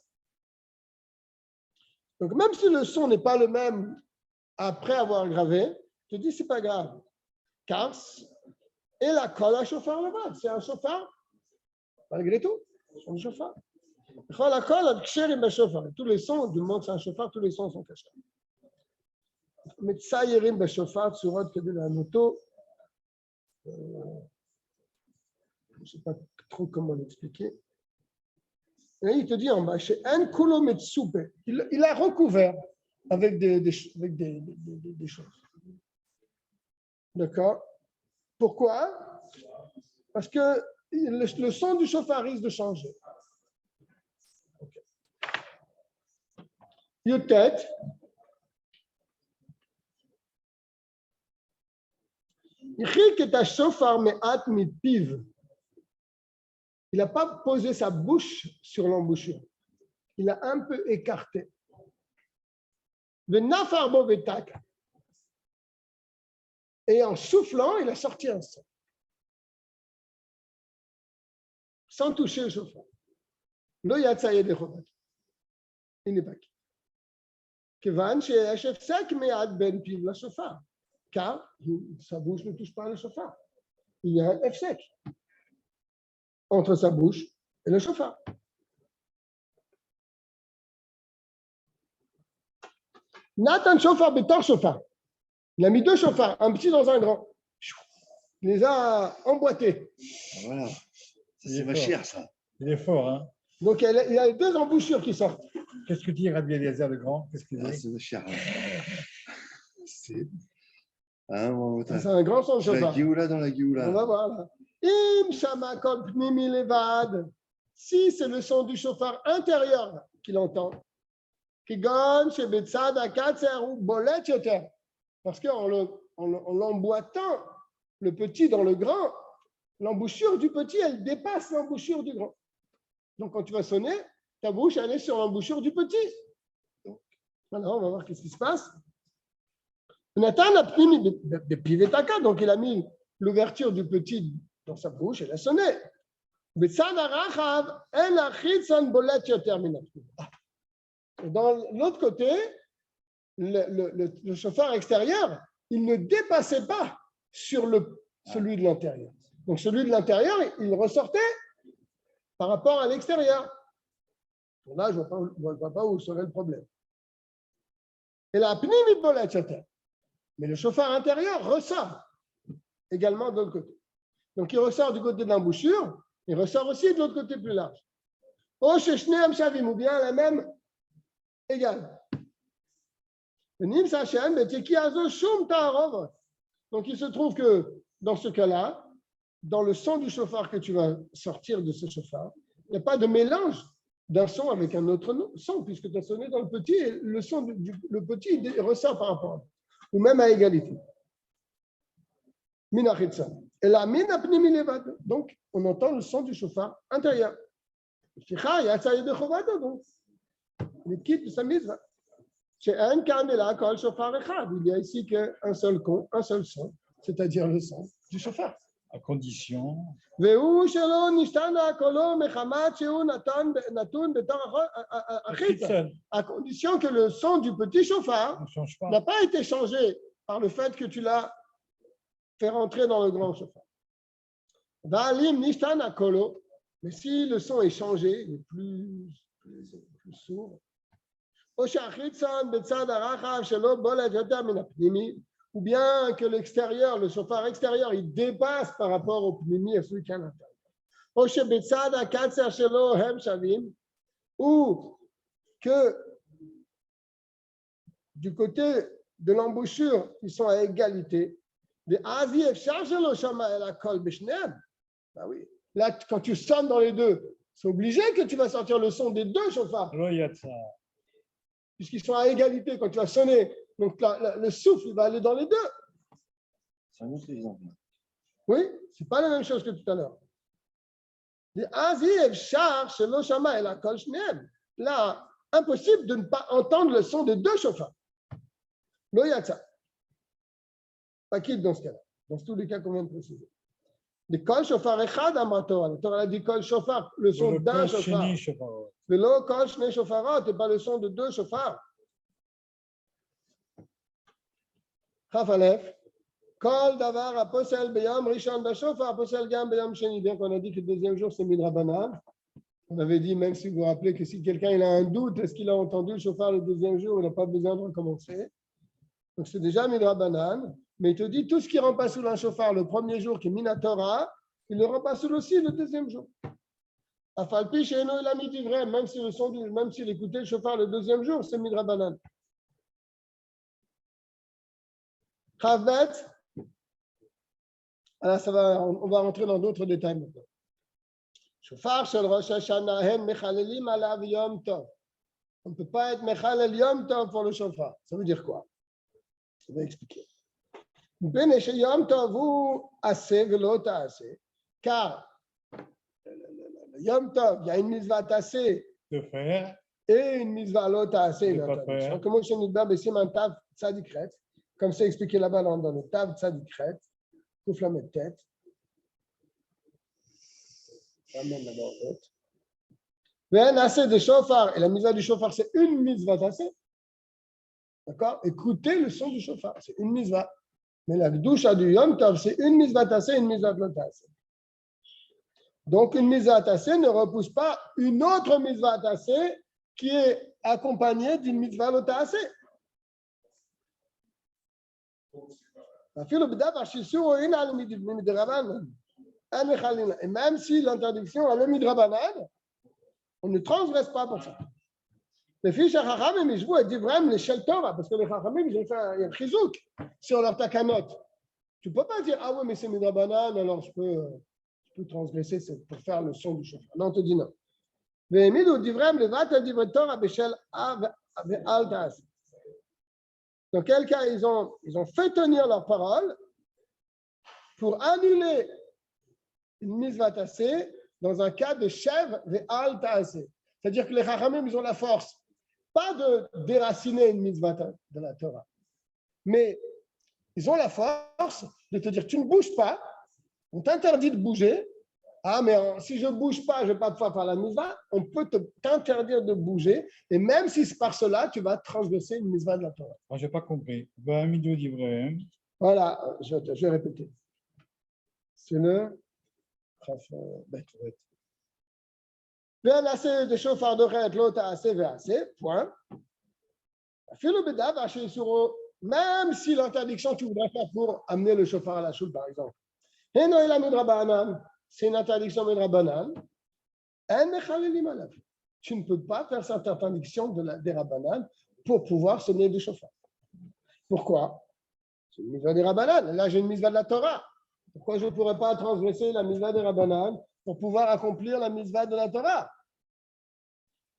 S3: Donc, même si le son n'est pas le même après avoir gravé, je te dis, ce n'est pas grave. Car, et la colle à chauffard là-bas, c'est un chauffard, malgré tout, c'est un chauffard. La colle, tous les sons, du monde, c'est un chauffard, tous les sons sont cachés. Mais ça, il y a un chauffard sur autre que de la moto. Je ne sais pas trop comment l'expliquer. Et il te dit en bas, chez un kulometsupe, il a recouvert avec des choses. D'accord? Pourquoi? Parce que le son du chauffard risque de changer. Okay. Yotet. Il n'a pas posé sa bouche sur l'embouchure. Il a un peu écarté. Le nafarbo vetak. Et en soufflant, il a sorti un son. Sans toucher le chauffard. Lo yatsaye de chovat. Il n'est pas qui. Kevan she'eshef sek me'ad ben piv la chauffard. Car sa bouche ne touche pas le chauffard. Il y a un F-sec entre sa bouche et le chauffard. Nathan chauffard, bétar chauffard. Il a mis deux chauffards, un petit dans un grand. Il les a emboîtés.
S2: Voilà, c'est ma chère, ça.
S1: Il est fort, hein?
S3: Donc, il y a deux embouchures qui sortent.
S1: Qu'est-ce que dit Rabbi Eliezer le Grand? Qu'est-ce qu'il dit?
S2: C'est ma chère. C'est
S3: un grand son de chauffard.
S2: La Géoula dans la Géoula.
S3: On va voir là. Im shama kol pnimi levad. Si c'est le son du chauffard intérieur qu'il entend, kigon shebetzad akatser ou bolet yoter. Parce qu'en l'emboîtant, le petit dans le grand, l'embouchure du petit, elle dépasse l'embouchure du grand. Donc, quand tu vas sonner, ta bouche, elle est sur l'embouchure du petit. Donc, maintenant, on va voir qu'est-ce qui se passe. Nathan a pris des pivetaka, donc il a mis l'ouverture du petit dans sa bouche, il a sonné. Dans l'autre côté, le chauffard extérieur, il ne dépassait pas sur celui de l'intérieur. Donc celui de l'intérieur, il ressortait par rapport à l'extérieur. Là, je ne vois pas où serait le problème. Et la mais le chauffard intérieur ressort également de l'autre côté. Donc il ressort du côté de l'embouchure, il ressort aussi de l'autre côté plus large. Ou bien la même égale. Donc il se trouve que dans ce cas-là, dans le son du chauffard que tu vas sortir de ce chauffard, il n'y a pas de mélange d'un son avec un autre son, puisque tu as sonné dans le petit, et le son le petit ressort par rapport à l'autre, ou même à égalité. Et la mina pnimi levad. Donc, on entend le son du chauffard intérieur. Donc, il quitte sa mise. Il y a ici qu'un seul son, c'est-à-dire le son du chauffard.
S1: À condition.
S3: À condition que le son du petit chauffard n'a pas été changé par le fait que tu l'as fait rentrer dans le grand chauffard. Mais si le son est changé, il est plus sourd, ou bien que l'extérieur, le chauffard extérieur, il dépasse par rapport au pnimi, à celui qui est à l'intérieur. Ou que du côté de l'embouchure, ils sont à égalité. Ben oui. Là, quand tu sonnes dans les deux, c'est obligé que tu vas sortir le son des deux chauffards. Puisqu'ils sont à égalité quand tu vas sonner. Donc le souffle va aller dans les deux.
S2: C'est un autre exemple.
S3: Oui, ce n'est pas la même chose que tout à l'heure. Là, impossible de ne pas entendre le son des deux chauffards. Pas quitte dans ce cas-là, dans tous les cas qu'on vient de préciser. Le kol shofar echad amar Torah. La Torah a dit kol shofar, le son d'un shofar. Mais le kol shnei shofarot, et pas le son de deux shofars. Chaf Aleph, kol davar aposel beyam rishon bashofar, aposel gam beyam sheni. Bien qu'on a dit que le deuxième jour c'est midrabanan. On avait dit, même si vous vous rappelez, que si quelqu'un il a un doute, est-ce qu'il a entendu le shofar le deuxième jour, il n'a pas besoin de recommencer. Donc c'est déjà midrabanan. Mais il te dit, tout ce qui rend pas sous un shofar le premier jour, qui est minatora, il ne rend pas sous aussi le deuxième jour. Afalpi sheino il a mis vrai, même si le son, même s'il écoutait le shofar le deuxième jour, c'est midrabanan. Chavet. Alors on va rentrer dans d'autres détails maintenant. Shofar shel Rosh Hashanah hen mechalelim alav yom tov. On ne peut pas être mechalel yom tov pour le shofar. Ça veut dire quoi? Je vais expliquer. Car le Yom Tov, il y a une mitzvah tassé
S1: de faire
S3: et une mitzvah lota assez. Comme c'est expliqué là-bas dans le Tav Tzadikret, Kouf la tête. Ramène là-bas en fait. Mais assez de chauffard, et la mitzvah du chauffard, c'est une mitzvah tassé. D'accord? Écoutez le son du chauffard, c'est une mitzvah. Mais la Gdusha du Yom Tov, c'est une mitzvah tassé, une mitzvah tassé. Donc, une mitzvah tassé ne repousse pas une autre mitzvah tassé qui est accompagnée d'une mitzvah tassé. Et même si l'interdiction est le midrabanan, on ne transgresse pas pour ça. Les filles Chachamim, ils jouent à Divrem, les Shel Torah, parce que les Chachamim, ils ont fait un chizouk sur leur takanot. Tu ne peux pas dire, ah oui, mais c'est midrabanan, alors je peux transgresser pour faire le son du chauffard. Non, on te dit non. Dans quel cas ils ont fait tenir leur parole pour annuler une mitzvah tassé dans un cas de shev ve'al tassé. C'est-à-dire que les Chachamim, ils ont la force, pas de déraciner une mitzvah de la Torah, mais ils ont la force de te dire, tu ne bouges pas, on t'interdit de bouger. Ah, mais si je ne bouge pas, je ne vais pas pouvoir faire la mitzvah. On peut t'interdire de bouger, et même si c'est par cela, tu vas transgresser une mitzvah de la Torah.
S1: Moi, je n'ai pas compris.
S3: Voilà, je vais répéter. C'est le Bien assez de chauffard de rêve, l'autre assez vers assez, point. Même si l'interdiction tu voudrais faire pour amener le chauffard à la choule, par exemple. C'est une interdiction midrabanan. Tu ne peux pas faire cette interdiction des rabanan pour pouvoir sonner du chauffard. Pourquoi? C'est une mitzvah des rabanan. Là, j'ai une mitzvah de la Torah. Pourquoi je ne pourrais pas transgresser la mitzvah de Rabbanan pour pouvoir accomplir la mitzvah de la Torah?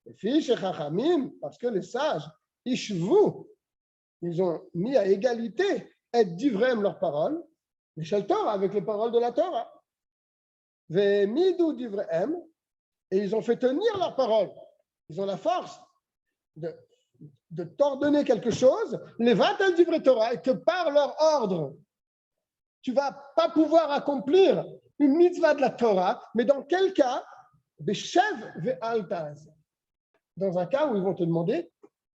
S3: Les filles chez Chachamim, parce que les sages, Ishvu, ils ont mis à égalité être divrem leurs paroles, les Shel Torah avec les paroles de la Torah. Ve'midu divrem, et ils ont fait tenir leurs paroles. Ils ont la force de t'ordonner quelque chose, les vatel divrei Torah, et que par leur ordre, tu ne vas pas pouvoir accomplir une mitzvah de la Torah, mais dans quel cas? Beshev ve'al ta'aseh. Dans un cas où ils vont te demander,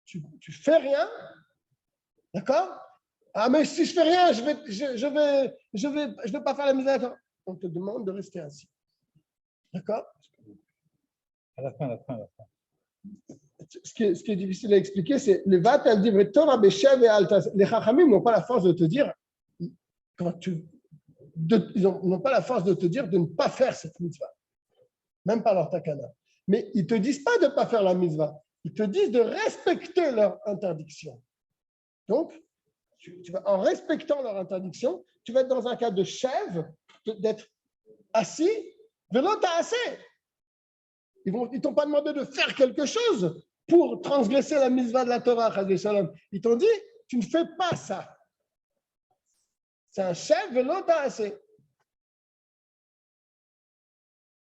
S3: tu fais rien, d'accord? Ah, mais si je fais rien, je vais pas faire la mitzvah de la Torah. On te demande de rester assis. D'accord?
S1: À la fin.
S3: Ce qui est difficile à expliquer, c'est le vatel divrei Torah beshev ve'al ta'aseh. Les Chachamim n'ont pas la force de te dire, ils n'ont pas la force de te dire de ne pas faire cette mitzvah, même pas leur takana. Mais ils ne te disent pas de ne pas faire la mitzvah, ils te disent de respecter leur interdiction. Donc, en respectant leur interdiction, tu vas être dans un cas de chèvre, d'être assis, vélo t'as assez. Ils ne t'ont pas demandé de faire quelque chose pour transgresser la mitzvah de la Torah. Ils t'ont dit, tu ne fais pas ça. C'est un chef, vélo t'as assez.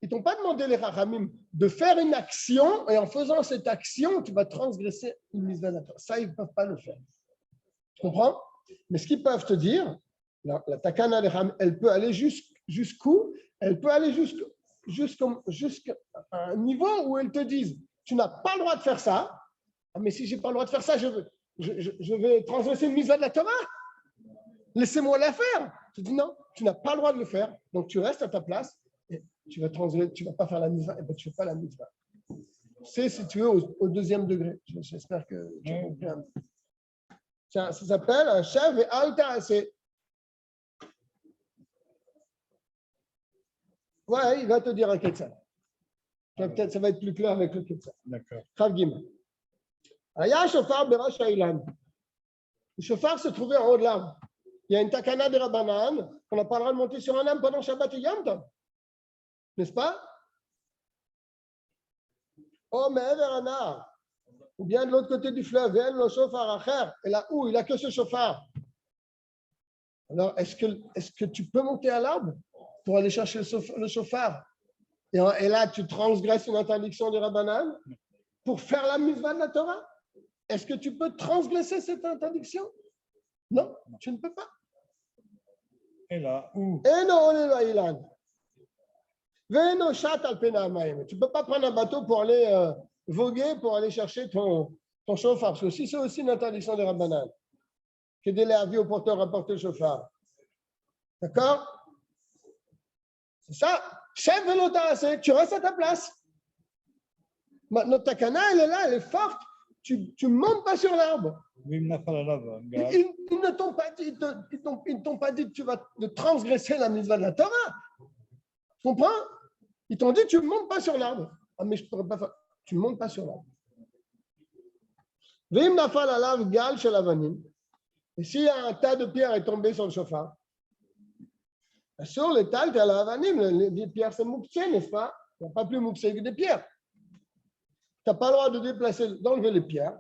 S3: Ils ne t'ont pas demandé, les Chachamim, de faire une action, et en faisant cette action, tu vas transgresser une mitzvah de la Torah. Ça, ils ne peuvent pas le faire. Tu comprends? Mais ce qu'ils peuvent te dire, la takana, elle peut aller jusqu'où? Elle peut aller jusqu'à un niveau où ils te disent, tu n'as pas le droit de faire ça. Ah, mais si je n'ai pas le droit de faire ça, je vais transgresser une mitzvah de la Torah. Laissez-moi la faire. Tu dis non, tu n'as pas le droit de le faire. Donc tu restes à ta place et tu vas pas faire la mitzvah, et ben tu ne fais pas la mitzvah. C'est, si tu veux, au deuxième degré. J'espère que tu as compris. Ça s'appelle un chef et alta assez. Ouais, il va te dire un Ketzal. Peut-être ça va être plus clair avec le Ketzal.
S1: D'accord.
S3: Chav Gimel. Aya shofar berash ha'ilan. Le shofar se trouvait en haut de l'arbre. Il y a une takana de Rabbanan qu'on n'a pas le droit de monter sur un arbre pendant Shabbat et Yom Tov. N'est-ce pas? Oh, mais ou bien de l'autre côté du fleuve, le shofar acher, et là où il n'a que ce shofar. Alors, est-ce que tu peux monter à l'arbre pour aller chercher le shofar? Et là, tu transgresses une interdiction de Rabbanan pour faire la mitzvah de la Torah? Est-ce que tu peux transgresser cette interdiction? Non, tu ne peux pas.
S1: Et là, où?
S3: Et non, on est là, Ilan. Tu ne peux pas prendre un bateau pour aller voguer, pour aller chercher ton chauffard. Parce que si c'est aussi une interdiction de Rabbanan, que de l'avis au porteur rapporter le chauffard. D'accord? C'est ça. Chef vélo, tu restes à ta place. Notre takana, elle est là, elle est forte. Tu ne montes pas sur l'arbre. Ils ne t'ont pas dit, ils t'ont pas dit que tu vas transgresser la mitzvah de la Torah. Tu comprends? Ils t'ont dit, tu ne montes pas sur l'arbre. Ah, mais je ne pourrais pas faire. Tu ne montes pas sur l'arbre. Et s'il y a un tas de pierres est tombé sur le chauffard, sur les tas, les pierres, c'est mouktsé, n'est-ce pas? Il n'y a pas plus mouktsé que des pierres. Tu n'as pas le droit de déplacer, d'enlever les pierres,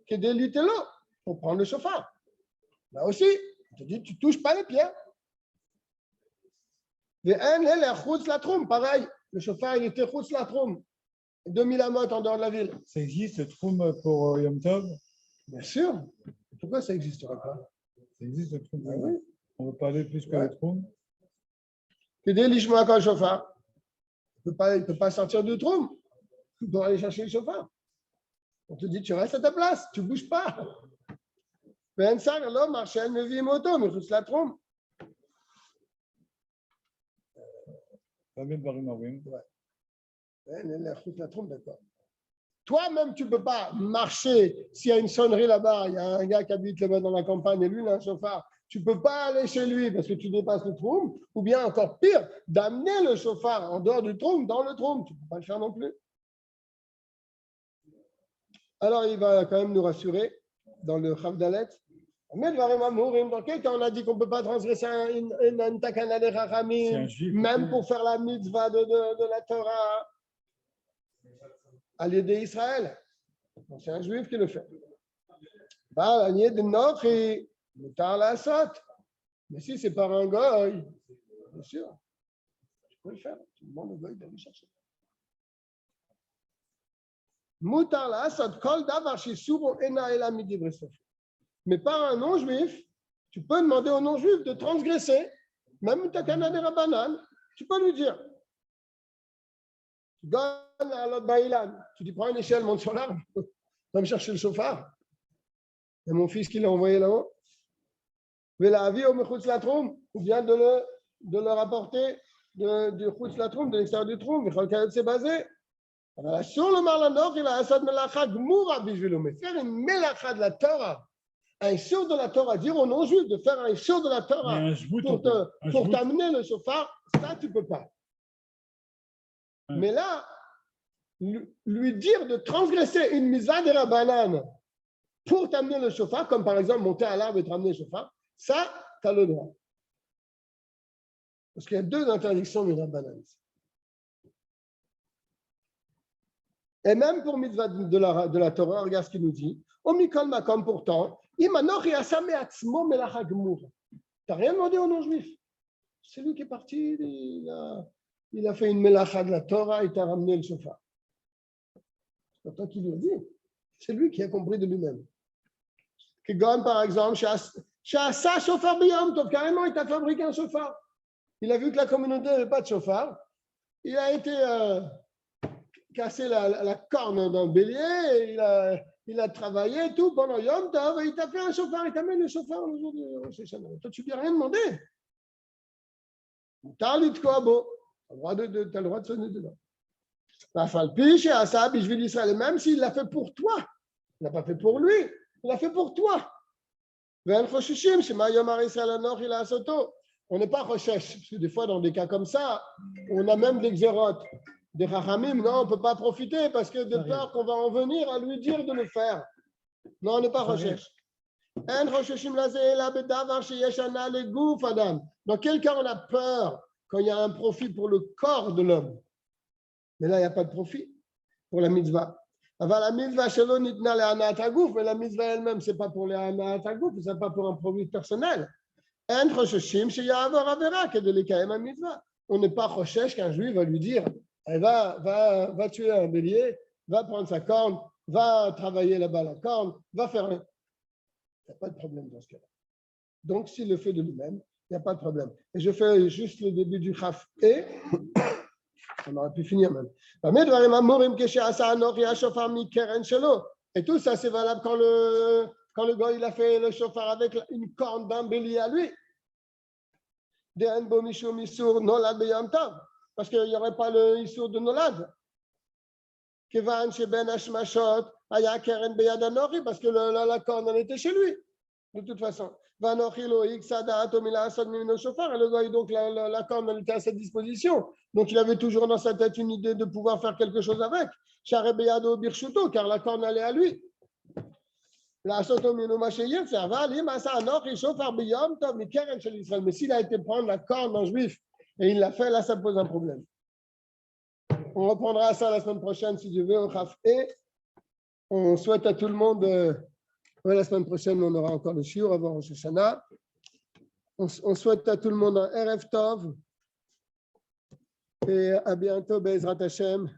S3: que d'éluter l'eau pour prendre le chauffard. Là aussi, on te dit, tu ne touches pas les pierres. Pareil, le chauffard, il était chutz la troum, 2000 amot en dehors de la ville.
S1: Ça existe le troum pour Yom Tov?
S3: Bien sûr. Pourquoi ça n'existerait pas?
S1: Ça existe le troum.
S3: Oui.
S1: On ne veut pas aller plus que le troum.
S3: Que des lichements quand le chauffard. Il ne peut pas sortir du troum. Tu dois aller chercher le chauffard. On te dit, tu restes à ta place, tu ne bouges pas. Ben ça, l'homme marche, me vit moto, mais chutz la troum. Toi-même, tu ne peux pas marcher. S'il y a une sonnerie là-bas, il y a un gars qui habite là-bas dans la campagne et lui, il a un chauffard. Tu ne peux pas aller chez lui parce que tu dépasses le troum, ou bien encore pire, d'amener le chauffard en dehors du troum, dans le troum. Tu ne peux pas le faire non plus. Alors, il va quand même nous rassurer dans le Chavdalet. Dans quel cas on a dit qu'on ne peut pas transgresser une takana de Chachamim, même pour faire la mitzvah de la Torah à l'idée d'Israël. C'est un juif qui le fait. Mais si c'est par un goy, bien sûr, tu peux le faire. Tu demandes au goy d'aller chercher. Mais par un non-juif, tu peux demander au non-juif de transgresser, même ta canadera banane, tu peux lui dire. Tu gagnes à l'autre baïlan, tu dis prends une échelle, monte sur l'arbre, va me chercher le chauffard. Et mon fils qui l'a envoyé là-haut. Ou bien de le rapporter du Chutz Latroum, de l'extérieur du Troum, c'est basé. Sur le Marlandor, il a Assad Melacha Gmoura Bijvilo, mais faire une Melacha de la Torah, un show de la Torah, dire au non-juif de faire un show de la Torah pour t'amener le chauffard, ça tu ne peux pas. Mais là, lui dire de transgresser une misa de Rabbanan pour t'amener le chauffard, comme par exemple monter à l'arbre et te ramener le chauffard, ça, tu as le droit. Parce qu'il y a deux interdictions de Rabbanan. Et même pour mitzvah de la Torah, regarde ce qu'il nous dit. Omikol makom pourtant, imanoch yasame atzmo melacha gmur. Tu n'as rien demandé au non-juif. C'est lui qui est parti, il a fait une melacha de la Torah et t'a ramené le chauffard. C'est pas toi qui lui as dit. C'est lui qui a compris de lui-même. Kegon, par exemple, chez Asa chauffard biyom tov, carrément, il t'a fabriqué un chauffard. Il a vu que la communauté n'avait pas de chauffard. Il a été cassé la corne d'un bélier, il a travaillé et tout pendant Yom Tov, il t'a fait un chauffard, il t'a mis le chauffard le jour de Rosh Hashanah. Toi, tu ne lui as rien demandé. Tu as le droit de sonner dedans. Même s'il l'a fait pour toi, il n'a pas fait pour lui, il l'a fait pour toi. On n'est pas recherche, parce que des fois, dans des cas comme ça, on a même des xérotes. Des rachamim, non, on ne peut pas profiter parce que de peur qu'on va en venir à lui dire de le faire. Non, on n'est pas recherche. Dans quel cas on a peur quand il y a un profit pour le corps de l'homme? Mais là, il n'y a pas de profit pour la mitzvah. La mitzvah shalom nitna le'anat haguf, mais la mitzvah elle-même, ce n'est pas pour le'anat haguf, ce n'est pas pour un profit personnel. On n'est pas recherche qu'un juif va lui dire va tuer un bélier, va prendre sa corne, va travailler là-bas la corne, va faire. Il n'y a pas de problème dans ce cas-là. Donc, s'il le fait de lui-même, il n'y a pas de problème. Et je fais juste le début du Chaf et on aurait pu finir même. Et tout ça, c'est valable quand le gars il a fait le chauffard avec une corne d'un bélier à lui. Parce qu'il n'y aurait pas le Issour de Nolad. Parce que la corne, elle était chez lui, de toute façon. Et le gars, donc la corne, elle était à sa disposition. Donc il avait toujours dans sa tête une idée de pouvoir faire quelque chose avec. Car la corne, elle est à lui. Mais s'il a été prendre la corne d'un juif et il l'a fait, là, ça pose un problème. On reprendra ça la semaine prochaine, si Dieu veut, au Chaf. Et on souhaite à tout le monde, la semaine prochaine, on aura encore le shiur avant Rosh Hashanah. On souhaite à tout le monde un Erev Tov. Et à bientôt, Be'ezrat Hashem.